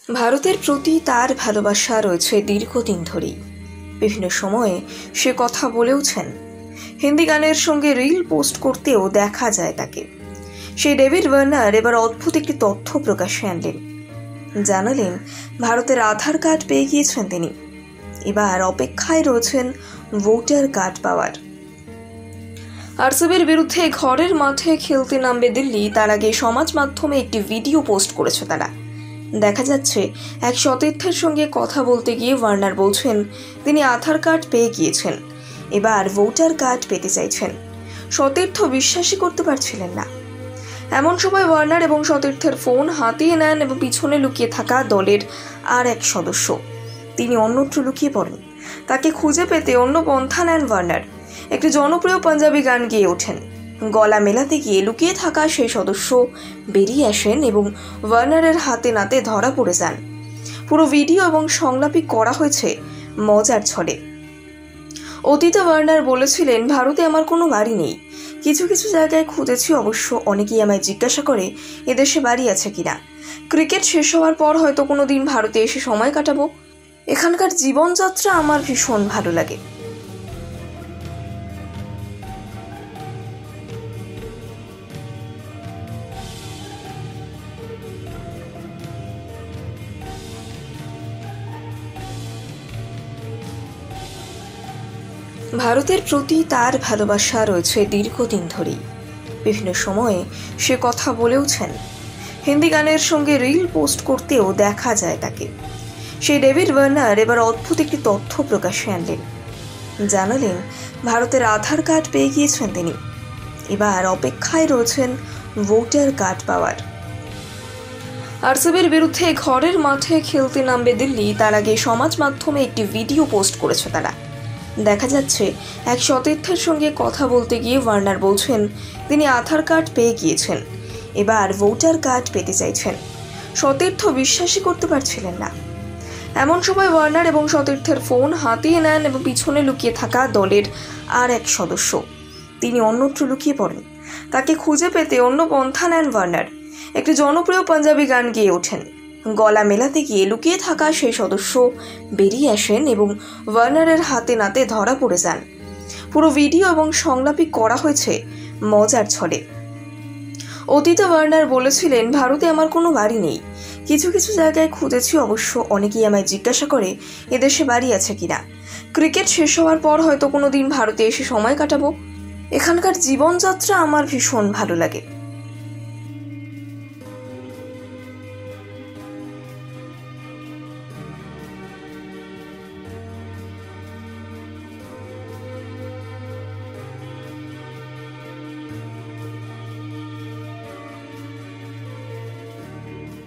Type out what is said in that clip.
ভারতের প্রতি তার ভালোবাসা রয়েছে দীর্ঘদিন ধরেই। বিভিন্ন সময়ে সে কথা বলেওছেন। হিন্দি গানের সঙ্গে রিল পোস্ট করতেও দেখা যায় তাকে। সেই ডেভিড ওয়ার্নার এবার অদ্ভুত একটি তথ্য প্রকাশ্যে আনলেন। জানালেন ভারতের আধার কার্ড পেয়ে গিয়েছেন তিনি। এবার অপেক্ষায় রয়েছেন ভোটার কার্ড পাওয়ার। আরসিবির বিরুদ্ধে ঘরের মাঠে খেলতে নামবে দিল্লি, তার আগে সমাজ মাধ্যমে একটি ভিডিও পোস্ট করেছে তারা। দেখা যাচ্ছে এক সতীর্থের সঙ্গে কথা বলতে গিয়ে ওয়ার্নার বলছেন তিনি আধার কার্ড পেয়ে গিয়েছেন, এবার ভোটার কার্ড পেতে চাইছেন। সতীর্থ বিশ্বাসই করতে পারছিলেন না। এমন সময় ওয়ার্নার এবং সতীর্থের ফোন হাতিয়ে নেন এবং পিছনে লুকিয়ে থাকা দলের আর এক সদস্য তিনি অন্যত্র লুকিয়ে পড়েন। তাকে খুঁজে পেতে অন্য পন্থা নেন ওয়ার্নার। একটি জনপ্রিয় পাঞ্জাবি গান গেয়ে ওঠেন। গলা মেলাতে গিয়ে লুকিয়ে থাকা সেই সদস্য বেরিয়ে আসেন এবং ওয়ার্নারের হাতে নাতে ধরা পড়ে যান। পুরো ভিডিও এবং সংলাপই করা হয়েছে মজার ছলে। অতীতে ওয়ার্নার বলেছিলেন, ভারতে আমার কোনো বাড়ি নেই, কিছু কিছু জায়গায় খুঁজেছি, অবশ্য অনেকেই আমায় জিজ্ঞাসা করে এদেশে বাড়ি আছে কিনা। ক্রিকেট শেষ হওয়ার পর হয়তো কোনো দিন ভারতে এসে সময় কাটাবো। এখানকার জীবনযাত্রা আমার ভীষণ ভালো লাগে। ভারতের প্রতি তার ভালোবাসা রয়েছে দীর্ঘদিন ধরেই। বিভিন্ন সময়ে সে কথা বলেওছেন। হিন্দি গানের সঙ্গে রিল পোস্ট করতেও দেখা যায় তাকে। সেই ডেভিড ওয়ার্নার এবার অদ্ভুত একটি তথ্য প্রকাশ্যে আনলেন। জানালেন ভারতের আধার কার্ড পেয়ে গিয়েছেন তিনি। এবার অপেক্ষায় রয়েছেন ভোটার কার্ড পাওয়ার। আরসিবির বিরুদ্ধে ঘরের মাঠে খেলতে নামবে দিল্লি, তার আগে সমাজ মাধ্যমে একটি ভিডিও পোস্ট করেছে তারা। দেখা যাচ্ছে এক সতীর্থের সঙ্গে কথা বলতে গিয়ে ওয়ার্নার বলছেন তিনি আধার কার্ড পেয়ে গিয়েছেন, এবার ভোটার কার্ড পেতে চাইছেন। সতীর্থ বিশ্বাসই করতে পারছিলেন না। এমন সময় ওয়ার্নার এবং সতীর্থের ফোন হাতিয়ে নেন এবং পিছনে লুকিয়ে থাকা দলের আর এক সদস্য তিনি অন্যত্র লুকিয়ে পড়েন। তাকে খুঁজে পেতে অন্য পন্থা নেন ওয়ার্নার। একটি জনপ্রিয় পাঞ্জাবি গান গেয়ে ওঠেন। গলা মেলাতে গিয়ে লুকিয়ে থাকা সেই সদস্য বেরিয়ে আসেন এবং ওয়ার্নারের হাতে নাতে ধরা পড়ে যান। পুরো ভিডিও এবং সংলাপই করা হয়েছে মজার ছলে। অতীতে ওয়ার্নার বলেছিলেন, ভারতে আমার কোনো বাড়ি নেই, কিছু কিছু জায়গায় খুঁজেছি, অবশ্য অনেকেই আমায় জিজ্ঞাসা করে এদেশে বাড়ি আছে কিনা। ক্রিকেট শেষ হওয়ার পর হয়তো কোনো দিন ভারতে এসে সময় কাটাবো। এখানকার জীবনযাত্রা আমার ভীষণ ভালো লাগে।